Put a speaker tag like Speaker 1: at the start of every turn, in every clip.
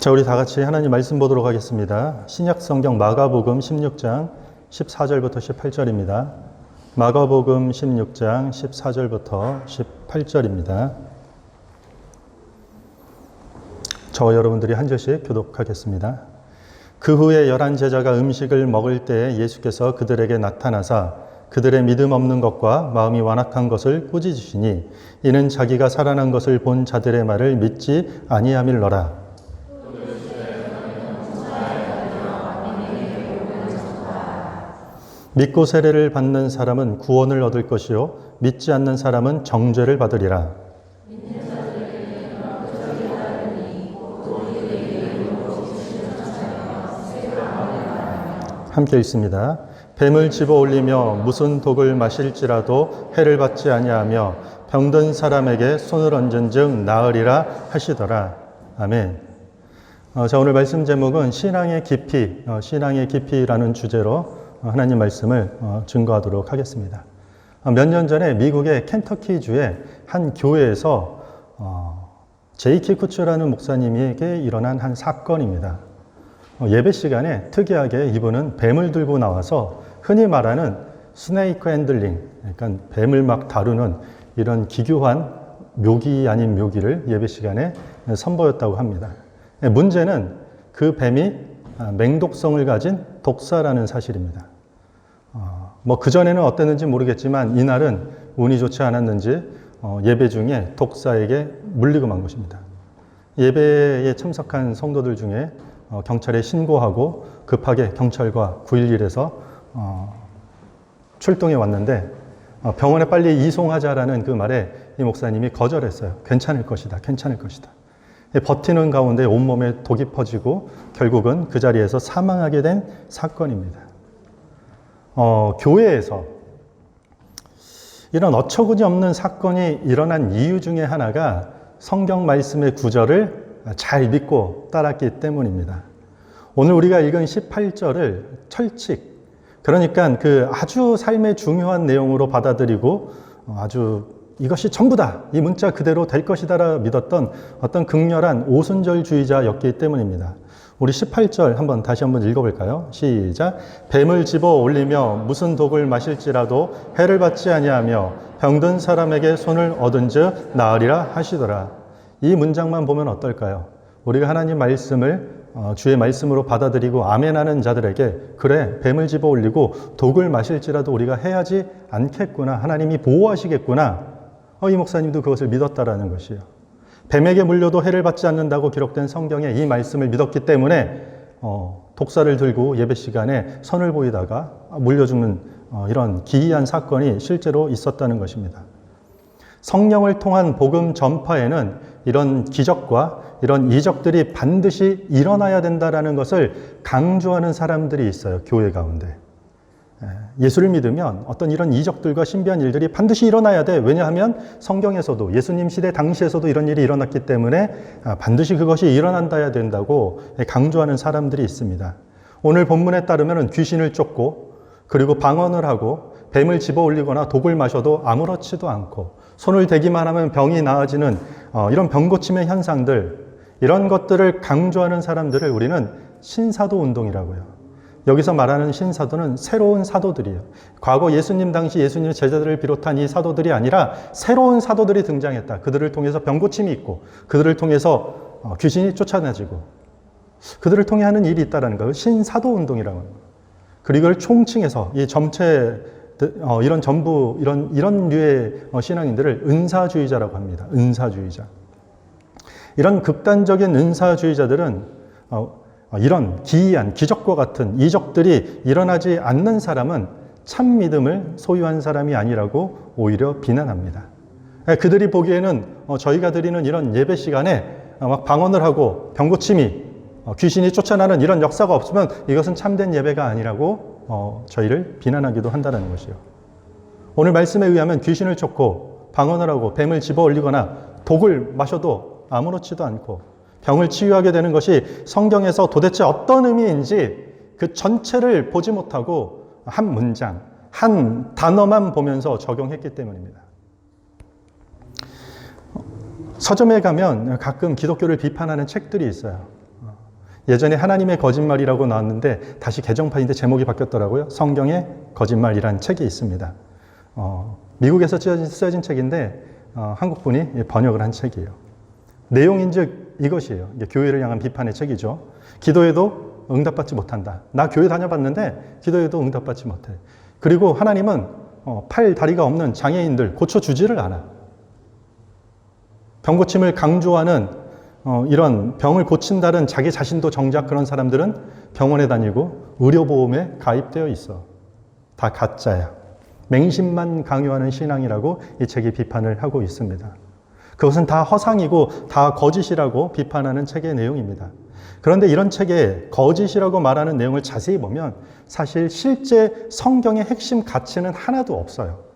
Speaker 1: 자, 우리 다 같이 하나님 말씀 보도록 하겠습니다. 신약 성경 마가복음 16장 14절부터 18절입니다. 마가복음 16장 14절부터 18절입니다. 저와 여러분들이 한 절씩 교독하겠습니다. 그 후에 11 제자가 음식을 먹을 때에 예수께서 그들에게 나타나사 그들의 믿음 없는 것과 마음이 완악한 것을 꾸짖으시니 이는 자기가 살아난 것을 본 자들의 말을 믿지 아니함일러라. 믿고 세례를 받는 사람은 구원을 얻을 것이요 믿지 않는 사람은 정죄를 받으리라. 함께 읽습니다. 뱀을 집어 올리며 무슨 독을 마실지라도 해를 받지 아니하며 병든 사람에게 손을 얹은즉 나으리라 하시더라. 아멘. 자, 오늘 말씀 제목은 신앙의 깊이라는 주제로 하나님 말씀을 증거하도록 하겠습니다. 몇 년 전에 미국의 켄터키주의 한 교회에서 제이키 쿠츠라는 목사님에게 일어난 한 사건입니다. 예배 시간에 특이하게 이분은 뱀을 들고 나와서 흔히 말하는 스네이크 핸들링, 그러니까 뱀을 막 다루는 이런 기교한 묘기 아닌 묘기를 예배 시간에 선보였다고 합니다. 문제는 그 뱀이 맹독성을 가진 독사라는 사실입니다. 그전에는 어땠는지 모르겠지만 이날은 운이 좋지 않았는지 예배 중에 독사에게 물리고 만 것입니다. 예배에 참석한 성도들 중에 경찰에 신고하고 급하게 경찰과 911에서 출동해 왔는데 병원에 빨리 이송하자라는 그 말에 이 목사님이 거절했어요. 괜찮을 것이다. 괜찮을 것이다. 버티는 가운데 온몸에 독이 퍼지고 결국은 그 자리에서 사망하게 된 사건입니다. 교회에서 이런 어처구니 없는 사건이 일어난 이유 중에 하나가 성경 말씀의 구절을 잘 믿고 따랐기 때문입니다. 오늘 우리가 읽은 18절을 철칙, 그러니까 그 아주 삶의 중요한 내용으로 받아들이고 아주 이것이 전부다, 이 문자 그대로 될 것이다라 믿었던 어떤 극렬한 오순절주의자였기 때문입니다. 우리 18절 다시 한번 읽어볼까요? 시작. 뱀을 집어 올리며 무슨 독을 마실지라도 해를 받지 아니하며 병든 사람에게 손을 얻은즉 나으리라 하시더라. 이 문장만 보면 어떨까요? 우리가 하나님 말씀을 주의 말씀으로 받아들이고 아멘하는 자들에게 그래, 뱀을 집어 올리고 독을 마실지라도 우리가 해야지 않겠구나, 하나님이 보호하시겠구나, 이 목사님도 그것을 믿었다라는 것이에요. 뱀에게 물려도 해를 받지 않는다고 기록된 성경에 이 말씀을 믿었기 때문에 독사를 들고 예배 시간에 선을 보이다가 물려 죽는 이런 기이한 사건이 실제로 있었다는 것입니다. 성령을 통한 복음 전파에는 이런 기적과 이런 이적들이 반드시 일어나야 된다는 것을 강조하는 사람들이 있어요. 교회 가운데. 예수를 믿으면 어떤 이런 이적들과 신비한 일들이 반드시 일어나야 돼. 왜냐하면 성경에서도 예수님 시대 당시에서도 이런 일이 일어났기 때문에 반드시 그것이 일어난다야 된다고 강조하는 사람들이 있습니다. 오늘 본문에 따르면 귀신을 쫓고 그리고 방언을 하고 뱀을 집어 올리거나 독을 마셔도 아무렇지도 않고 손을 대기만 하면 병이 나아지는 이런 병고침의 현상들, 이런 것들을 강조하는 사람들을 우리는 신사도 운동이라고요. 여기서 말하는 신사도는 새로운 사도들이에요. 과거 예수님 당시 예수님의 제자들을 비롯한 이 사도들이 아니라 새로운 사도들이 등장했다. 그들을 통해서 병고침이 있고 그들을 통해서 귀신이 쫓아내지고 그들을 통해 하는 일이 있다는 거예요. 신사도 운동이라고 합니다. 그리고 이걸 총칭해서 이 점체 이런 전부 이런 류의 신앙인들을 은사주의자라고 합니다. 은사주의자. 이런 극단적인 은사주의자들은 이런 기이한 기적과 같은 이적들이 일어나지 않는 사람은 참 믿음을 소유한 사람이 아니라고 오히려 비난합니다. 그들이 보기에는 저희가 드리는 이런 예배 시간에 막 방언을 하고 병고침이 귀신이 쫓아나는 이런 역사가 없으면 이것은 참된 예배가 아니라고 저희를 비난하기도 한다는 것이요. 오늘 말씀에 의하면 귀신을 쫓고 방언을 하고 뱀을 집어 올리거나 독을 마셔도 아무렇지도 않고 병을 치유하게 되는 것이 성경에서 도대체 어떤 의미인지 그 전체를 보지 못하고 한 문장, 한 단어만 보면서 적용했기 때문입니다. 서점에 가면 가끔 기독교를 비판하는 책들이 있어요. 예전에 하나님의 거짓말이라고 나왔는데 다시 개정판인데 제목이 바뀌었더라고요. 성경의 거짓말이란 책이 있습니다. 미국에서 쓰여진 책인데 한국 분이 번역을 한 책이에요. 내용인즉 이것이에요. 이게 교회를 향한 비판의 책이죠. 기도해도 응답받지 못한다. 나 교회 다녀봤는데 기도해도 응답받지 못해. 그리고 하나님은 팔, 다리가 없는 장애인들 고쳐주지를 않아. 병 고침을 강조하는 이런 병을 고친다는 자기 자신도 정작 그런 사람들은 병원에 다니고 의료보험에 가입되어 있어. 다 가짜야. 맹신만 강요하는 신앙이라고 이 책이 비판을 하고 있습니다. 그것은 다 허상이고 다 거짓이라고 비판하는 책의 내용입니다. 그런데 이런 책에 거짓이라고 말하는 내용을 자세히 보면 사실 실제 성경의 핵심 가치는 하나도 없어요.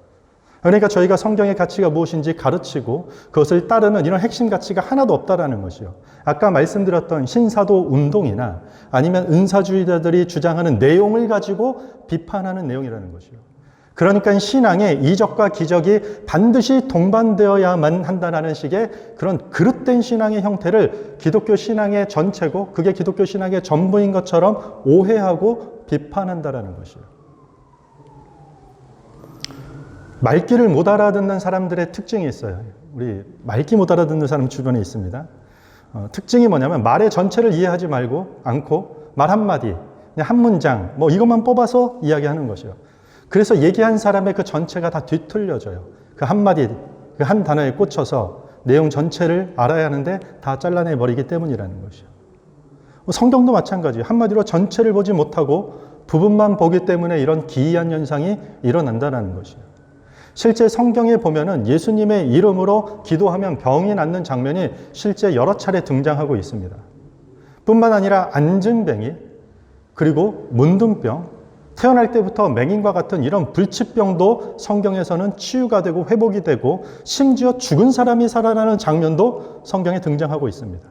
Speaker 1: 그러니까 저희가 성경의 가치가 무엇인지 가르치고 그것을 따르는 이런 핵심 가치가 하나도 없다라는 것이요. 아까 말씀드렸던 신사도 운동이나 아니면 은사주의자들이 주장하는 내용을 가지고 비판하는 내용이라는 것이요. 그러니까 신앙에 이적과 기적이 반드시 동반되어야만 한다는 식의 그런 그릇된 신앙의 형태를 기독교 신앙의 전체고 그게 기독교 신앙의 전부인 것처럼 오해하고 비판한다는 것이에요. 말귀를 못 알아듣는 사람들의 특징이 있어요. 우리 말귀 못 알아듣는 사람 주변에 있습니다. 특징이 뭐냐면 말의 전체를 이해하지 않고 말 한마디, 그냥 한 문장 뭐 이것만 뽑아서 이야기하는 것이에요. 그래서 얘기한 사람의 그 전체가 다 뒤틀려져요. 그 한마디, 그 한 단어에 꽂혀서 내용 전체를 알아야 하는데 다 잘라내버리기 때문이라는 것이죠. 성경도 마찬가지예요. 한마디로 전체를 보지 못하고 부분만 보기 때문에 이런 기이한 현상이 일어난다는 것이에요. 실제 성경에 보면은 예수님의 이름으로 기도하면 병이 낫는 장면이 실제 여러 차례 등장하고 있습니다. 뿐만 아니라 안증뱅이, 그리고 문둥병, 태어날 때부터 맹인과 같은 이런 불치병도 성경에서는 치유가 되고 회복이 되고 심지어 죽은 사람이 살아나는 장면도 성경에 등장하고 있습니다.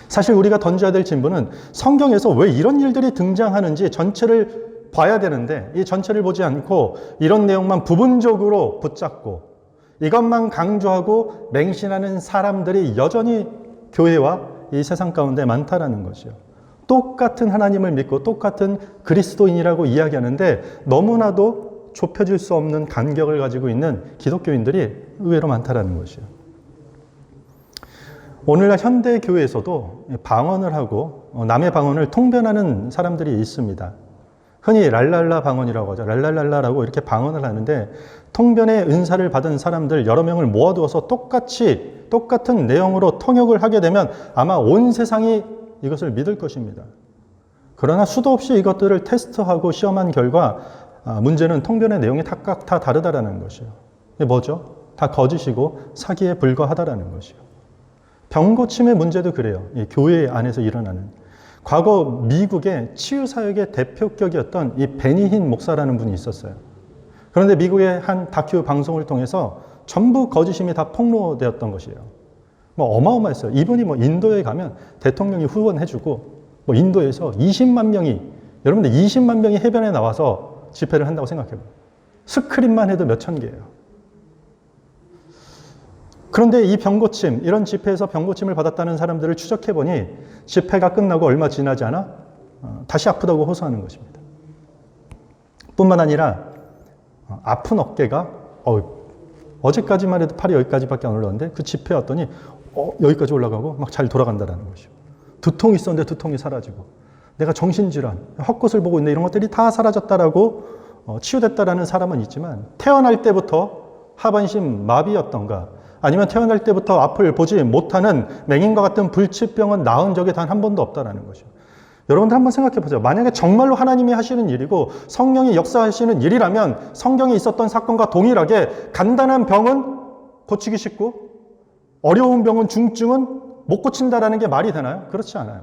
Speaker 1: 사실 우리가 던져야 될 질문은 성경에서 왜 이런 일들이 등장하는지 전체를 봐야 되는데 이 전체를 보지 않고 이런 내용만 부분적으로 붙잡고 이것만 강조하고 맹신하는 사람들이 여전히 교회와 이 세상 가운데 많다라는 것이요. 똑같은 하나님을 믿고 똑같은 그리스도인이라고 이야기하는데 너무나도 좁혀질 수 없는 간격을 가지고 있는 기독교인들이 의외로 많다라는 것이에요. 오늘날 현대 교회에서도 방언을 하고 남의 방언을 통변하는 사람들이 있습니다. 흔히 랄랄라 방언이라고 하죠. 랄랄랄라라고 이렇게 방언을 하는데 통변의 은사를 받은 사람들 여러 명을 모아두어서 똑같은 내용으로 통역을 하게 되면 아마 온 세상이 이것을 믿을 것입니다. 그러나 수도 없이 이것들을 테스트하고 시험한 결과 문제는 통변의 내용이 각각 다 다르다라는 것이에요. 이게 뭐죠? 다 거짓이고 사기에 불과하다라는 것이에요. 병 고침의 문제도 그래요. 이 교회 안에서 일어나는. 과거 미국의 치유사역의 대표격이었던 이 베니힌 목사라는 분이 있었어요. 그런데 미국의 한 다큐 방송을 통해서 전부 거짓임이 다 폭로되었던 것이에요. 어마어마했어요. 이분이 인도에 가면 대통령이 후원해주고 인도에서 20만 명이 여러분들 20만 명이 해변에 나와서 집회를 한다고 생각해봐요. 스크린만 해도 몇천 개예요. 그런데 이 병고침, 이런 집회에서 병고침을 받았다는 사람들을 추적해보니 집회가 끝나고 얼마 지나지 않아 다시 아프다고 호소하는 것입니다. 뿐만 아니라 아픈 어깨가 어제까지만 해도 팔이 여기까지밖에 안 올라왔는데 그 집회 왔더니 여기까지 올라가고 막 잘 돌아간다는 것이죠. 두통이 있었는데 두통이 사라지고 내가 정신질환, 헛것을 보고 있는데 이런 것들이 다 사라졌다라고 치유됐다라는 사람은 있지만 태어날 때부터 하반신 마비였던가 아니면 태어날 때부터 앞을 보지 못하는 맹인과 같은 불치병은 나은 적이 단 한 번도 없다라는 것이죠. 여러분들 한번 생각해 보세요. 만약에 정말로 하나님이 하시는 일이고 성령이 역사하시는 일이라면 성경에 있었던 사건과 동일하게 간단한 병은 고치기 쉽고 어려운 병은 중증은 못 고친다라는 게 말이 되나요? 그렇지 않아요.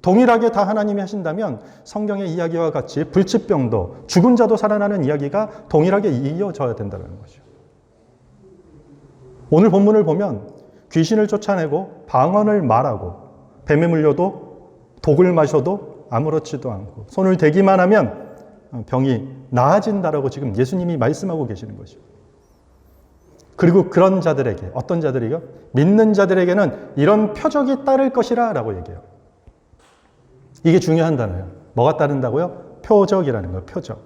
Speaker 1: 동일하게 다 하나님이 하신다면 성경의 이야기와 같이 불치병도 죽은 자도 살아나는 이야기가 동일하게 이어져야 된다는 거죠. 오늘 본문을 보면 귀신을 쫓아내고 방언을 말하고 뱀에 물려도 독을 마셔도 아무렇지도 않고 손을 대기만 하면 병이 나아진다라고 지금 예수님이 말씀하고 계시는 것이죠. 그리고 그런 자들에게, 어떤 자들이요? 믿는 자들에게는 이런 표적이 따를 것이라 라고 얘기해요. 이게 중요한 단어예요. 뭐가 따른다고요? 표적이라는 거예요. 표적.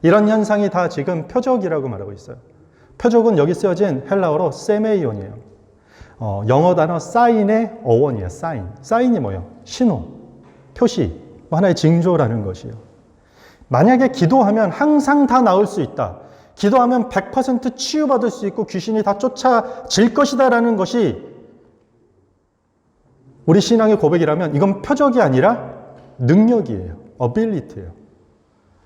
Speaker 1: 이런 현상이 다 지금 표적이라고 말하고 있어요. 표적은 여기 쓰여진 헬라어로 세메이온이에요. 영어 단어 사인의 어원이에요. 사인. 사인이 뭐예요? 신호, 표시, 하나의 징조라는 것이에요. 만약에 기도하면 항상 다 나을 수 있다. 기도하면 100% 치유받을 수 있고 귀신이 다 쫓아질 것이다라는 것이 우리 신앙의 고백이라면 이건 표적이 아니라 능력이에요. ability예요.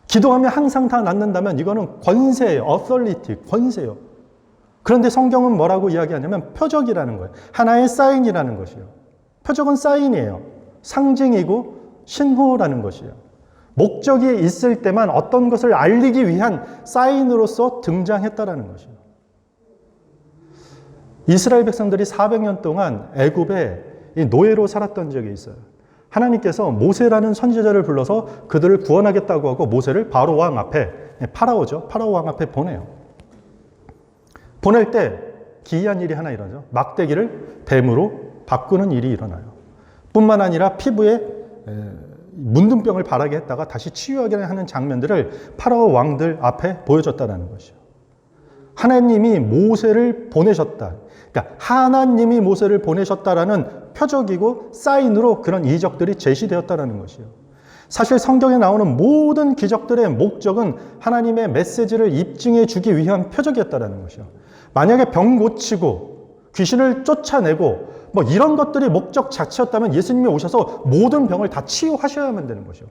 Speaker 1: 기도하면 항상 다 낫는다면 이거는 권세예요. authority, 권세예요. 그런데 성경은 뭐라고 이야기하냐면 표적이라는 거예요. 하나의 사인이라는 것이에요. 표적은 사인이에요. 상징이고 신호라는 것이에요. 목적이 있을 때만 어떤 것을 알리기 위한 사인으로서 등장했다라는 것이에요. 이스라엘 백성들이 400년 동안 애굽에 노예로 살았던 적이 있어요. 하나님께서 모세라는 선지자를 불러서 그들을 구원하겠다고 하고 모세를 바로 왕 앞에, 파라오죠. 파라오 왕 앞에 보내요. 보낼 때 기이한 일이 하나 일어나죠. 막대기를 뱀으로 바꾸는 일이 일어나요. 뿐만 아니라 피부에 문둥병을 바라게 했다가 다시 치유하게 하는 장면들을 파라오 왕들 앞에 보여줬다는 것이죠. 하나님이 모세를 보내셨다. 그러니까 하나님이 모세를 보내셨다라는 표적이고 사인으로 그런 이적들이 제시되었다는 것이요. 사실 성경에 나오는 모든 기적들의 목적은 하나님의 메시지를 입증해 주기 위한 표적이었다는 것이요. 만약에 병 고치고 귀신을 쫓아내고 뭐 이런 것들이 목적 자체였다면 예수님이 오셔서 모든 병을 다 치유하셔야만 되는 것이요.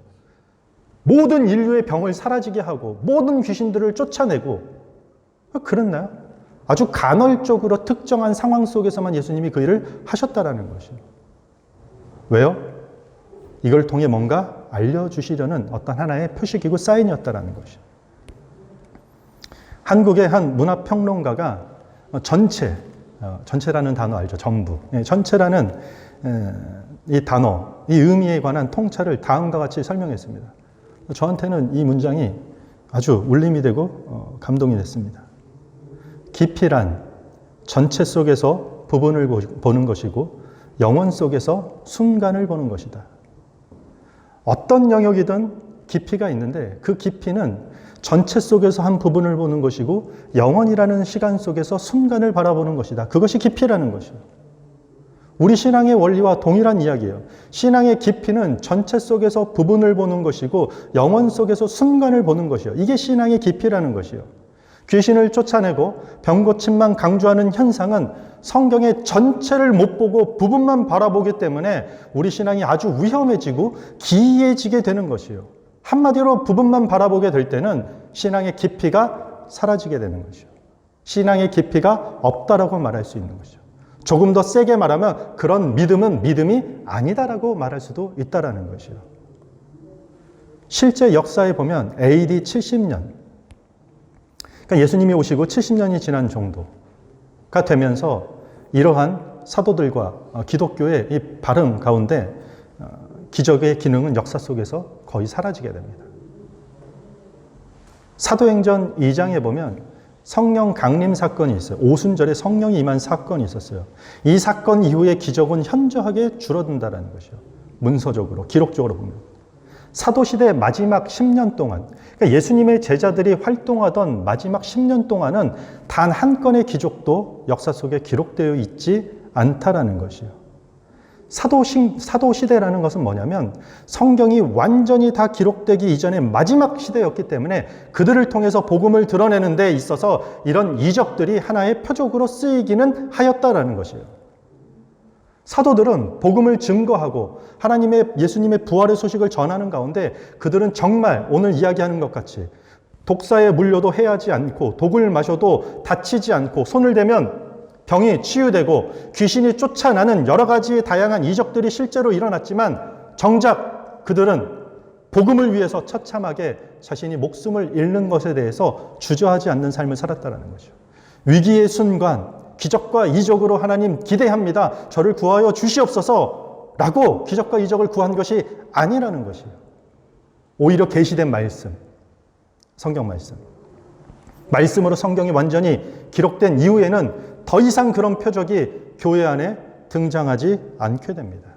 Speaker 1: 모든 인류의 병을 사라지게 하고 모든 귀신들을 쫓아내고 그랬나요? 아주 간헐적으로 특정한 상황 속에서만 예수님이 그 일을 하셨다라는 것이요. 왜요? 이걸 통해 뭔가 알려주시려는 어떤 하나의 표식이고 사인이었다라는 것이요. 한국의 한 문화평론가가 전체라는 단어 알죠? 전부. 전체라는 이 단어, 이 의미에 관한 통찰을 다음과 같이 설명했습니다. 저한테는 이 문장이 아주 울림이 되고 감동이 됐습니다. 깊이란 전체 속에서 부분을 보는 것이고 영혼 속에서 순간을 보는 것이다. 어떤 영역이든 깊이가 있는데 그 깊이는 전체 속에서 한 부분을 보는 것이고 영혼이라는 시간 속에서 순간을 바라보는 것이다. 그것이 깊이라는 것이에요. 우리 신앙의 원리와 동일한 이야기예요. 신앙의 깊이는 전체 속에서 부분을 보는 것이고 영혼 속에서 순간을 보는 것이에요. 이게 신앙의 깊이라는 것이에요. 귀신을 쫓아내고 병 고침만 강조하는 현상은 성경의 전체를 못 보고 부분만 바라보기 때문에 우리 신앙이 아주 위험해지고 기이해지게 되는 것이에요. 한마디로 부분만 바라보게 될 때는 신앙의 깊이가 사라지게 되는 것이죠. 신앙의 깊이가 없다라고 말할 수 있는 것이죠. 조금 더 세게 말하면 그런 믿음은 믿음이 아니다라고 말할 수도 있다라는 것이죠. 실제 역사에 보면 AD 70년, 그러니까 예수님이 오시고 70년이 지난 정도가 되면서 이러한 사도들과 기독교의 이 발음 가운데 기적의 기능은 역사 속에서 거의 사라지게 됩니다. 사도행전 2장에 보면 성령 강림 사건이 있어요. 오순절에 성령이 임한 사건이 있었어요. 이 사건 이후에 기적은 현저하게 줄어든다는 것이요. 문서적으로, 기록적으로 보면. 사도시대 마지막 10년 동안, 그러니까 예수님의 제자들이 활동하던 마지막 10년 동안은 단 한 건의 기적도 역사 속에 기록되어 있지 않다라는 것이요. 사도시대라는 것은 뭐냐면 성경이 완전히 다 기록되기 이전의 마지막 시대였기 때문에 그들을 통해서 복음을 드러내는 데 있어서 이런 이적들이 하나의 표적으로 쓰이기는 하였다라는 것이에요. 사도들은 복음을 증거하고 예수님의 부활의 소식을 전하는 가운데 그들은 정말 오늘 이야기하는 것 같이 독사에 물려도 해하지 않고 독을 마셔도 다치지 않고 손을 대면 병이 치유되고 귀신이 쫓아나는 여러 가지의 다양한 이적들이 실제로 일어났지만 정작 그들은 복음을 위해서 처참하게 자신이 목숨을 잃는 것에 대해서 주저하지 않는 삶을 살았다는 거죠. 위기의 순간 기적과 이적으로 하나님 기대합니다. 저를 구하여 주시옵소서 라고 기적과 이적을 구한 것이 아니라는 것이에요. 오히려 계시된 말씀, 성경 말씀. 말씀으로 성경이 완전히 기록된 이후에는 더 이상 그런 표적이 교회 안에 등장하지 않게 됩니다.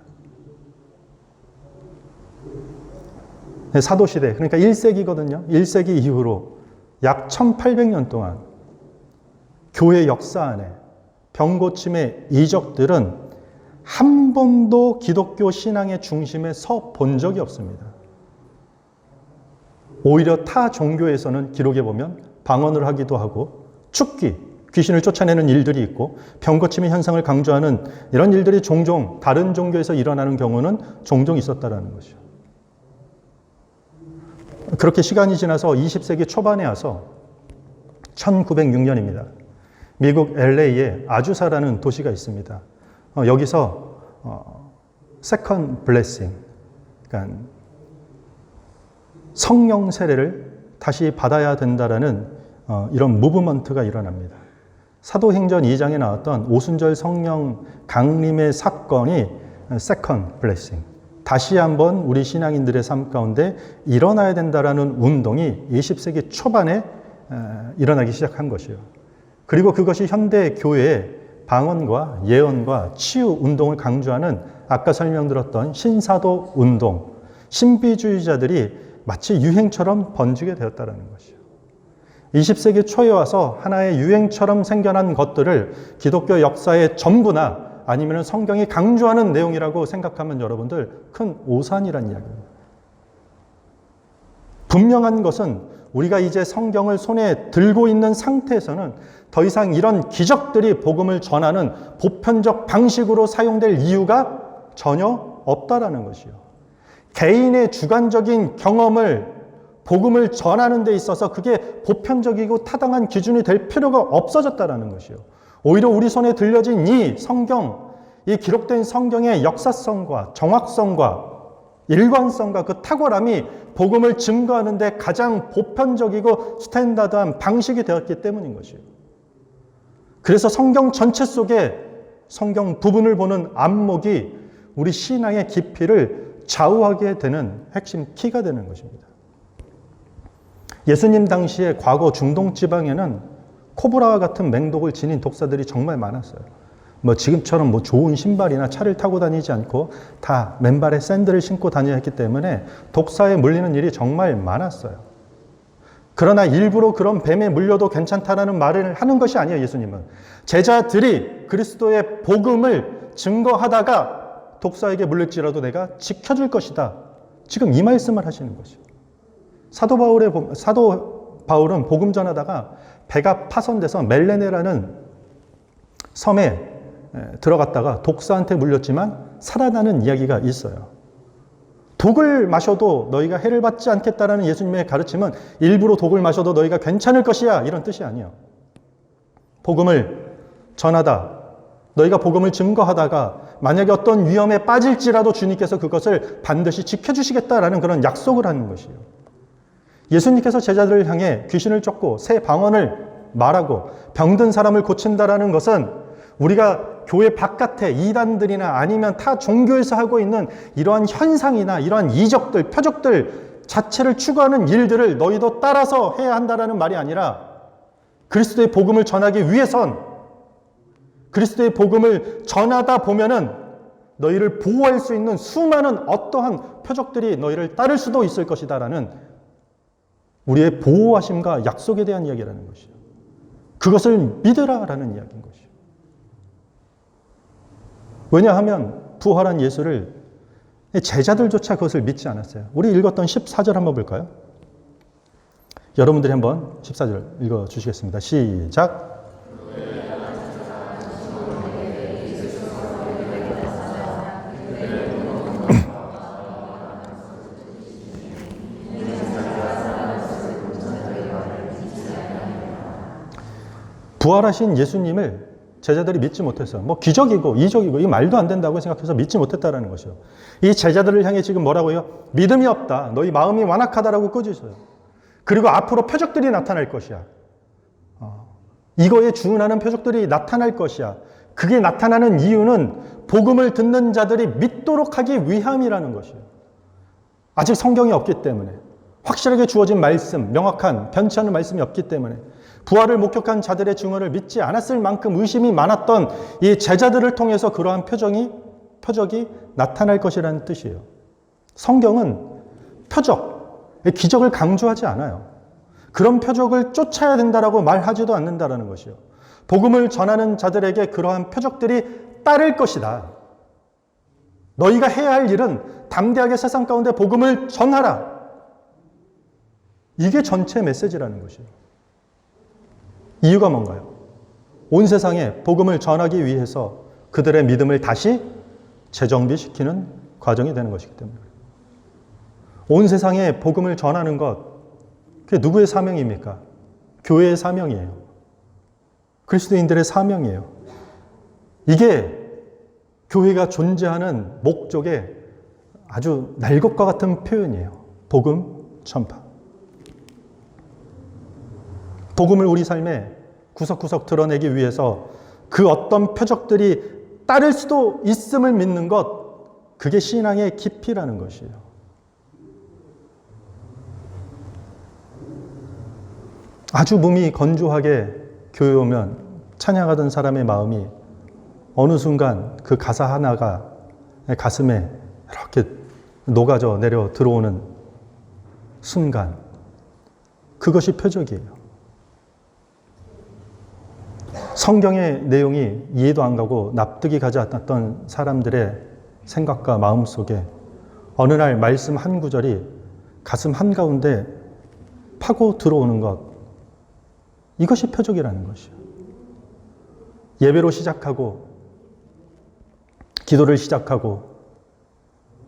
Speaker 1: 사도시대, 그러니까 1세기거든요. 1세기 이후로 약 1800년 동안 교회 역사 안에 병고침의 이적들은 한 번도 기독교 신앙의 중심에 서 본 적이 없습니다. 오히려 타 종교에서는 기록해 보면 방언을 하기도 하고 축기, 귀신을 쫓아내는 일들이 있고 병고침의 현상을 강조하는 이런 일들이 종종 다른 종교에서 일어나는 경우는 종종 있었다는 것이죠. 그렇게 시간이 지나서 20세기 초반에 와서 1906년입니다. 미국 LA에 아주사라는 도시가 있습니다. 여기서 세컨드 블레싱, 그러니까 성령 세례를 다시 받아야 된다라는 이런 무브먼트가 일어납니다. 사도행전 2장에 나왔던 오순절 성령 강림의 사건이 세컨드 블레싱, 다시 한번 우리 신앙인들의 삶 가운데 일어나야 된다라는 운동이 20세기 초반에 일어나기 시작한 것이요. 그리고 그것이 현대 교회의 방언과 예언과 치유 운동을 강조하는 아까 설명드렸던 신사도 운동, 신비주의자들이 마치 유행처럼 번지게 되었다는 것이요. 20세기 초에 와서 하나의 유행처럼 생겨난 것들을 기독교 역사의 전부나 아니면 성경이 강조하는 내용이라고 생각하면 여러분들 큰 오산이라는 이야기입니다. 분명한 것은 우리가 이제 성경을 손에 들고 있는 상태에서는 더 이상 이런 기적들이 복음을 전하는 보편적 방식으로 사용될 이유가 전혀 없다라는 것이요. 개인의 주관적인 경험을 복음을 전하는 데 있어서 그게 보편적이고 타당한 기준이 될 필요가 없어졌다라는 것이요. 오히려 우리 손에 들려진 이 성경, 이 기록된 성경의 역사성과 정확성과 일관성과 그 탁월함이 복음을 증거하는 데 가장 보편적이고 스탠다드한 방식이 되었기 때문인 것이요. 그래서 성경 전체 속에 성경 부분을 보는 안목이 우리 신앙의 깊이를 좌우하게 되는 핵심 키가 되는 것입니다. 예수님 당시에 과거 중동 지방에는 코브라와 같은 맹독을 지닌 독사들이 정말 많았어요. 지금처럼 좋은 신발이나 차를 타고 다니지 않고 다 맨발에 샌들을 신고 다녀야 했기 때문에 독사에 물리는 일이 정말 많았어요. 그러나 일부러 그런 뱀에 물려도 괜찮다라는 말을 하는 것이 아니에요, 예수님은. 제자들이 그리스도의 복음을 증거하다가 독사에게 물릴지라도 내가 지켜줄 것이다. 지금 이 말씀을 하시는 것이죠. 사도 바울은 복음 전하다가 배가 파손돼서 멜레네라는 섬에 들어갔다가 독사한테 물렸지만 살아나는 이야기가 있어요. 독을 마셔도 너희가 해를 받지 않겠다라는 예수님의 가르침은 일부러 독을 마셔도 너희가 괜찮을 것이야 이런 뜻이 아니에요. 복음을 전하다, 너희가 복음을 증거하다가 만약에 어떤 위험에 빠질지라도 주님께서 그것을 반드시 지켜주시겠다라는 그런 약속을 하는 것이에요. 예수님께서 제자들을 향해 귀신을 쫓고 새 방언을 말하고 병든 사람을 고친다라는 것은 우리가 교회 바깥에 이단들이나 아니면 타 종교에서 하고 있는 이러한 현상이나 이러한 이적들, 표적들 자체를 추구하는 일들을 너희도 따라서 해야 한다라는 말이 아니라 그리스도의 복음을 전하기 위해선 그리스도의 복음을 전하다 보면은 너희를 보호할 수 있는 수많은 어떠한 표적들이 너희를 따를 수도 있을 것이다라는 우리의 보호하심과 약속에 대한 이야기라는 것이요. 그것을 믿으라라는 이야기인 것이요. 왜냐하면 부활한 예수를 제자들조차 그것을 믿지 않았어요. 우리 읽었던 14절 한번 볼까요? 여러분들이 한번 14절 읽어주시겠습니다. 시작. 부활하신 예수님을 제자들이 믿지 못했어요. 기적이고 이적이고 이 말도 안 된다고 생각해서 믿지 못했다라는 것이요. 이 제자들을 향해 지금 뭐라고요? 믿음이 없다. 너희 마음이 완악하다라고 꾸짖어요. 그리고 앞으로 표적들이 나타날 것이야. 이거에 준하는 표적들이 나타날 것이야. 그게 나타나는 이유는 복음을 듣는 자들이 믿도록 하기 위함이라는 것이에요. 아직 성경이 없기 때문에 확실하게 주어진 말씀, 명확한 변치 않는 말씀이 없기 때문에 부활을 목격한 자들의 증언을 믿지 않았을 만큼 의심이 많았던 이 제자들을 통해서 그러한 표적이 나타날 것이라는 뜻이에요. 성경은 표적, 기적을 강조하지 않아요. 그런 표적을 쫓아야 된다라고 말하지도 않는다라는 것이요. 복음을 전하는 자들에게 그러한 표적들이 따를 것이다. 너희가 해야 할 일은 담대하게 세상 가운데 복음을 전하라. 이게 전체 메시지라는 것이에요. 이유가 뭔가요? 온 세상에 복음을 전하기 위해서 그들의 믿음을 다시 재정비시키는 과정이 되는 것이기 때문에. 온 세상에 복음을 전하는 것, 그게 누구의 사명입니까? 교회의 사명이에요. 그리스도인들의 사명이에요. 이게 교회가 존재하는 목적의 아주 날것과 같은 표현이에요. 복음 전파. 복음을 우리 삶에 구석구석 드러내기 위해서 그 어떤 표적들이 따를 수도 있음을 믿는 것, 그게 신앙의 깊이라는 것이에요. 아주 몸이 건조하게 교회 오면 찬양하던 사람의 마음이 어느 순간 그 가사 하나가 가슴에 이렇게 녹아져 내려 들어오는 순간, 그것이 표적이에요. 성경의 내용이 이해도 안 가고 납득이 가지 않았던 사람들의 생각과 마음 속에 어느 날 말씀 한 구절이 가슴 한가운데 파고 들어오는 것, 이것이 표적이라는 것이요. 예배로 시작하고 기도를 시작하고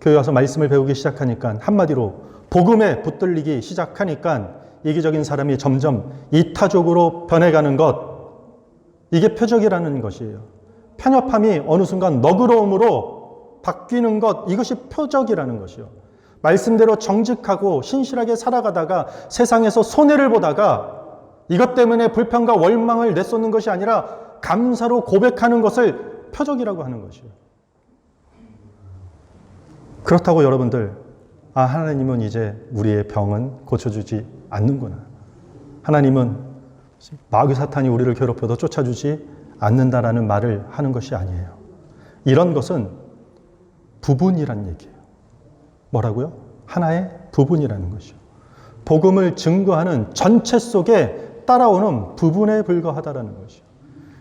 Speaker 1: 교회 와서 말씀을 배우기 시작하니까 한마디로 복음에 붙들리기 시작하니까 이기적인 사람이 점점 이타적으로 변해가는 것, 이게 표적이라는 것이에요. 편협함이 어느 순간 너그러움으로 바뀌는 것, 이것이 표적이라는 것이요. 말씀대로 정직하고 신실하게 살아가다가 세상에서 손해를 보다가 이것 때문에 불평과 원망을 내쏟는 것이 아니라 감사로 고백하는 것을 표적이라고 하는 것이요. 그렇다고 여러분들, 하나님은 이제 우리의 병은 고쳐주지 않는구나. 하나님은 마귀 사탄이 우리를 괴롭혀도 쫓아주지 않는다라는 말을 하는 것이 아니에요. 이런 것은 부분이란 얘기예요. 뭐라고요? 하나의 부분이라는 것이요. 복음을 증거하는 전체 속에 따라오는 부분에 불과하다라는 것이요.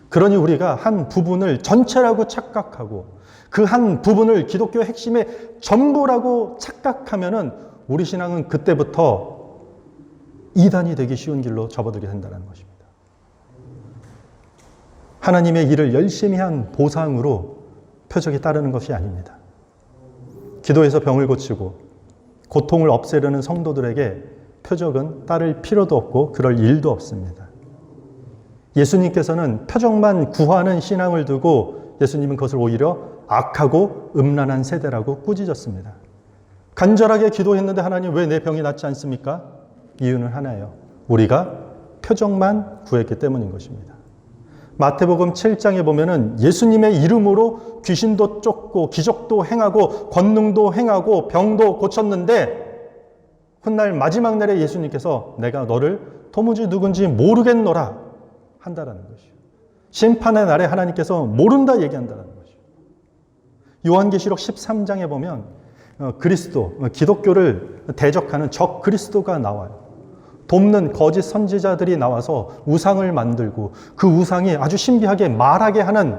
Speaker 1: 그러니 우리가 한 부분을 전체라고 착각하고 그 한 부분을 기독교의 핵심의 전부라고 착각하면은 우리 신앙은 그때부터 이단이 되기 쉬운 길로 접어들게 된다는 것입니다. 하나님의 일을 열심히 한 보상으로 표적이 따르는 것이 아닙니다. 기도해서 병을 고치고 고통을 없애려는 성도들에게 표적은 따를 필요도 없고 그럴 일도 없습니다. 예수님께서는 표적만 구하는 신앙을 두고 예수님은 그것을 오히려 악하고 음란한 세대라고 꾸짖었습니다. 간절하게 기도했는데 하나님 왜 내 병이 낫지 않습니까? 이유는 하나예요. 우리가 표적만 구했기 때문인 것입니다. 마태복음 7장에 보면은 예수님의 이름으로 귀신도 쫓고 기적도 행하고 권능도 행하고 병도 고쳤는데 훗날 마지막 날에 예수님께서 내가 너를 도무지 누군지 모르겠노라 한다라는 것이요. 심판의 날에 하나님께서 모른다 얘기한다라는 것이요. 요한계시록 13장에 보면 그리스도, 기독교를 대적하는 적 그리스도가 나와요. 돕는 거짓 선지자들이 나와서 우상을 만들고 그 우상이 아주 신비하게 말하게 하는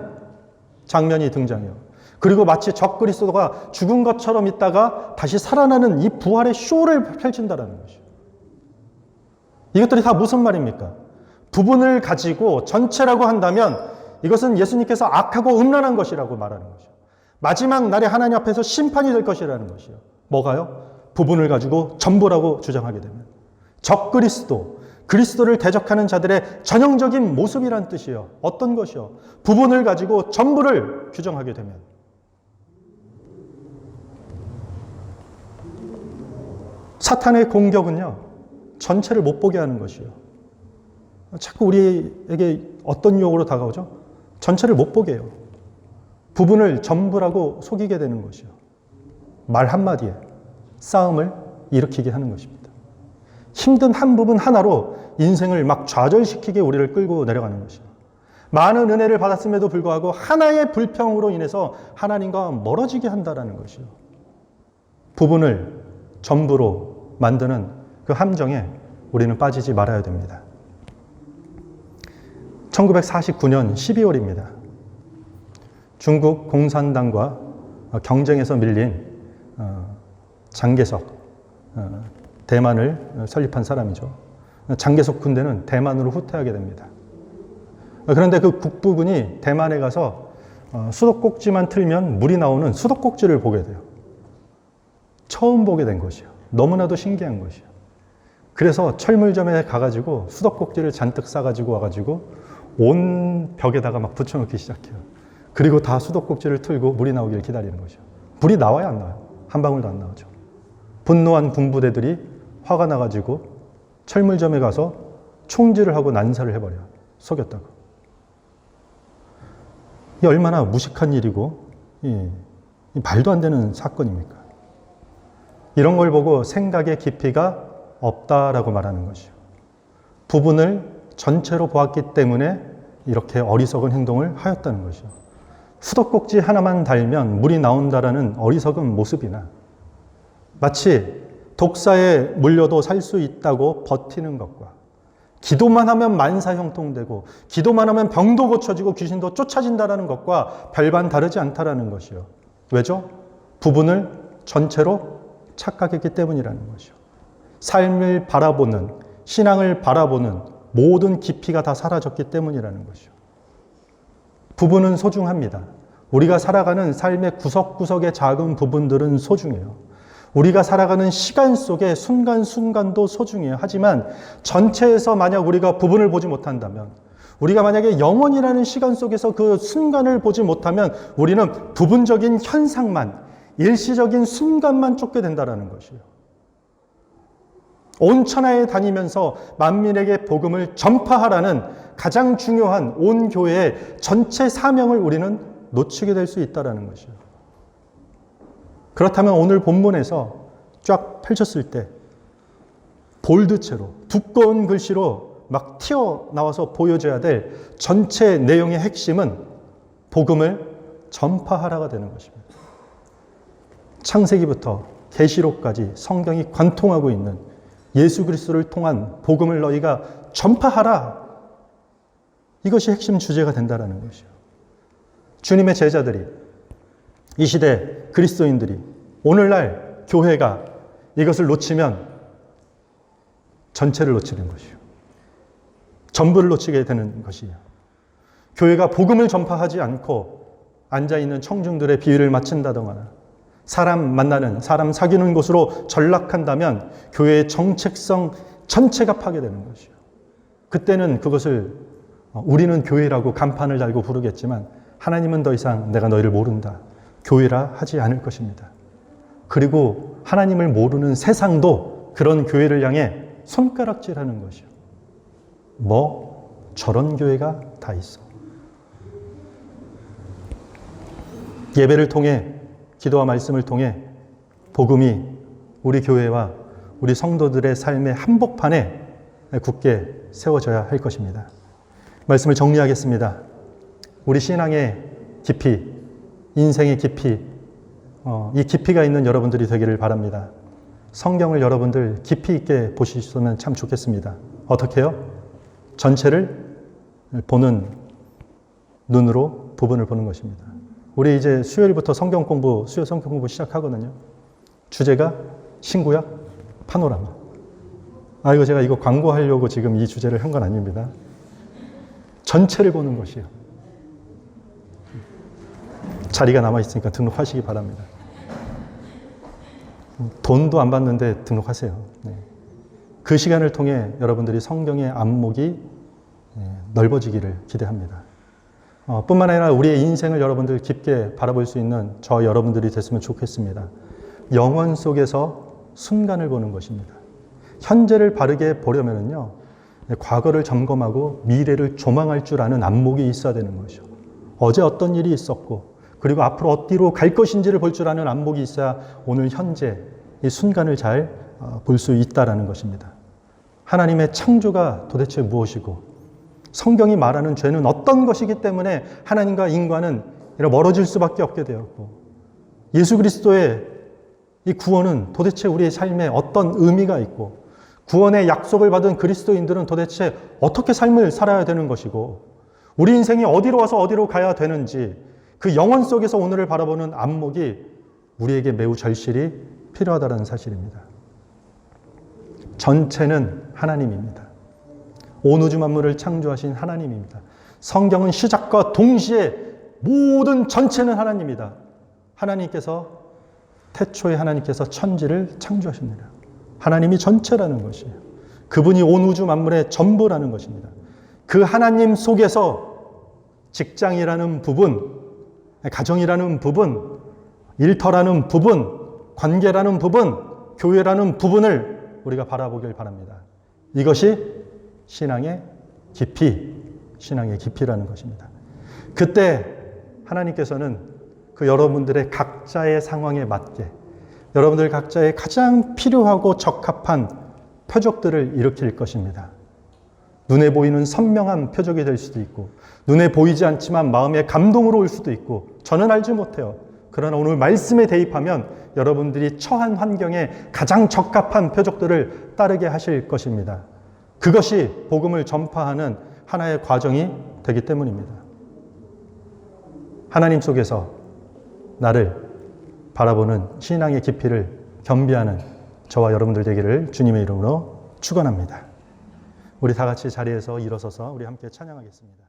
Speaker 1: 장면이 등장해요. 그리고 마치 적 그리스도가 죽은 것처럼 있다가 다시 살아나는 이 부활의 쇼를 펼친다는 것이에요. 이것들이 다 무슨 말입니까? 부분을 가지고 전체라고 한다면 이것은 예수님께서 악하고 음란한 것이라고 말하는 것이죠. 마지막 날에 하나님 앞에서 심판이 될 것이라는 것이요. 뭐가요? 부분을 가지고 전부라고 주장하게 되면. 적 그리스도, 그리스도를 대적하는 자들의 전형적인 모습이란 뜻이에요. 어떤 것이요? 부분을 가지고 전부를 규정하게 되면. 사탄의 공격은요, 전체를 못 보게 하는 것이요. 자꾸 우리에게 어떤 유혹으로 다가오죠? 전체를 못 보게 해요. 부분을 전부라고 속이게 되는 것이요. 말 한마디에 싸움을 일으키게 하는 것입니다. 힘든 한 부분 하나로 인생을 막 좌절시키게 우리를 끌고 내려가는 것이요. 많은 은혜를 받았음에도 불구하고 하나의 불평으로 인해서 하나님과 멀어지게 한다는 것이요. 부분을 전부로 만드는 그 함정에 우리는 빠지지 말아야 됩니다. 1949년 12월입니다. 중국 공산당과 경쟁에서 밀린 장개석, 대만을 설립한 사람이죠. 장개석 군대는 대만으로 후퇴하게 됩니다. 그런데 그 국부군이 대만에 가서 수도꼭지만 틀면 물이 나오는 수도꼭지를 보게 돼요. 처음 보게 된 것이요. 너무나도 신기한 것이요. 그래서 철물점에 가가지고 수도꼭지를 잔뜩 싸가지고 와가지고 온 벽에다가 막 붙여놓기 시작해요. 그리고 다 수도꼭지를 틀고 물이 나오길 기다리는 것이요. 물이 나와야 안 나와요. 한 방울도 안 나오죠. 분노한 군부대들이 화가 나가지고 철물점에 가서 총질을 하고 난사를 해버려요. 속였다고. 이 얼마나 무식한 일이고 말도 안 되는 사건입니까? 이런 걸 보고 생각의 깊이가 없다라고 말하는 것이요. 부분을 전체로 보았기 때문에 이렇게 어리석은 행동을 하였다는 것이요. 수도꼭지 하나만 달면 물이 나온다라는 어리석은 모습이나 마치 독사에 물려도 살 수 있다고 버티는 것과 기도만 하면 만사 형통되고 기도만 하면 병도 고쳐지고 귀신도 쫓아진다라는 것과 별반 다르지 않다라는 것이요. 왜죠? 부분을 전체로 착각했기 때문이라는 것이요. 삶을 바라보는, 신앙을 바라보는 모든 깊이가 다 사라졌기 때문이라는 것이요. 부분은 소중합니다. 우리가 살아가는 삶의 구석구석의 작은 부분들은 소중해요. 우리가 살아가는 시간 속의 순간순간도 소중해요. 하지만 전체에서 만약 우리가 부분을 보지 못한다면, 우리가 만약에 영원이라는 시간 속에서 그 순간을 보지 못하면 우리는 부분적인 현상만, 일시적인 순간만 쫓게 된다는 것이에요. 온 천하에 다니면서 만민에게 복음을 전파하라는 가장 중요한 온 교회의 전체 사명을 우리는 놓치게 될 수 있다는 것이에요. 그렇다면 오늘 본문에서 쫙 펼쳤을 때 볼드체로 두꺼운 글씨로 막 튀어나와서 보여줘야 될 전체 내용의 핵심은 복음을 전파하라가 되는 것입니다. 창세기부터 계시록까지 성경이 관통하고 있는 예수 그리스도를 통한 복음을 너희가 전파하라. 이것이 핵심 주제가 된다는 것이요. 주님의 제자들이, 이 시대 그리스도인들이, 오늘날 교회가 이것을 놓치면 전체를 놓치는 것이요. 전부를 놓치게 되는 것이요. 교회가 복음을 전파하지 않고 앉아있는 청중들의 비위를 맞춘다거나 사람 만나는, 사람 사귀는 곳으로 전락한다면 교회의 정체성 전체가 파괴되는 것이요. 그때는 그것을 우리는 교회라고 간판을 달고 부르겠지만 하나님은 더 이상 내가 너희를 모른다, 교회라 하지 않을 것입니다. 그리고 하나님을 모르는 세상도 그런 교회를 향해 손가락질하는 것이요. 뭐 저런 교회가 다 있어. 예배를 통해, 기도와 말씀을 통해 복음이 우리 교회와 우리 성도들의 삶의 한복판에 굳게 세워져야 할 것입니다. 말씀을 정리하겠습니다. 우리 신앙의 깊이, 인생의 깊이, 이 깊이가 있는 여러분들이 되기를 바랍니다. 성경을 여러분들 깊이 있게 보시면 참 좋겠습니다. 어떻게 해요? 전체를 보는 눈으로 부분을 보는 것입니다. 우리 이제 수요일부터 수요 성경 공부 시작하거든요. 주제가 신구약 파노라마. 이거 제가 이거 광고하려고 지금 이 주제를 한 건 아닙니다. 전체를 보는 것이요. 자리가 남아있으니까 등록하시기 바랍니다. 돈도 안 받는데 등록하세요. 네. 그 시간을 통해 여러분들이 성경의 안목이 넓어지기를 기대합니다. 뿐만 아니라 우리의 인생을 여러분들 깊게 바라볼 수 있는 저 여러분들이 됐으면 좋겠습니다. 영원 속에서 순간을 보는 것입니다. 현재를 바르게 보려면요, 과거를 점검하고 미래를 조망할 줄 아는 안목이 있어야 되는 것이죠. 어제 어떤 일이 있었고, 그리고 앞으로 어디로 갈 것인지를 볼 줄 아는 안목이 있어야 오늘 현재 이 순간을 잘 볼 수 있다라는 것입니다. 하나님의 창조가 도대체 무엇이고 성경이 말하는 죄는 어떤 것이기 때문에 하나님과 인간은 이렇게 멀어질 수밖에 없게 되었고 예수 그리스도의 이 구원은 도대체 우리의 삶에 어떤 의미가 있고 구원의 약속을 받은 그리스도인들은 도대체 어떻게 삶을 살아야 되는 것이고 우리 인생이 어디로 와서 어디로 가야 되는지 그 영혼 속에서 오늘을 바라보는 안목이 우리에게 매우 절실히 필요하다는 사실입니다. 전체는 하나님입니다. 온 우주 만물을 창조하신 하나님입니다. 성경은 시작과 동시에 모든 전체는 하나님입니다. 하나님께서 태초에 하나님께서 천지를 창조하십니다. 하나님이 전체라는 것이에요. 그분이 온 우주 만물의 전부라는 것입니다. 그 하나님 속에서 직장이라는 부분, 가정이라는 부분, 일터라는 부분, 관계라는 부분, 교회라는 부분을 우리가 바라보길 바랍니다. 이것이 신앙의 깊이라는 것입니다. 그때 하나님께서는 그 여러분들의 각자의 상황에 맞게 여러분들 각자의 가장 필요하고 적합한 표적들을 일으킬 것입니다. 눈에 보이는 선명한 표적이 될 수도 있고 눈에 보이지 않지만 마음의 감동으로 올 수도 있고 저는 알지 못해요. 그러나 오늘 말씀에 대입하면 여러분들이 처한 환경에 가장 적합한 표적들을 따르게 하실 것입니다. 그것이 복음을 전파하는 하나의 과정이 되기 때문입니다. 하나님 속에서 나를 바라보는 신앙의 깊이를 겸비하는 저와 여러분들 되기를 주님의 이름으로 축원합니다. 우리 다 같이 자리에서 일어서서 우리 함께 찬양하겠습니다.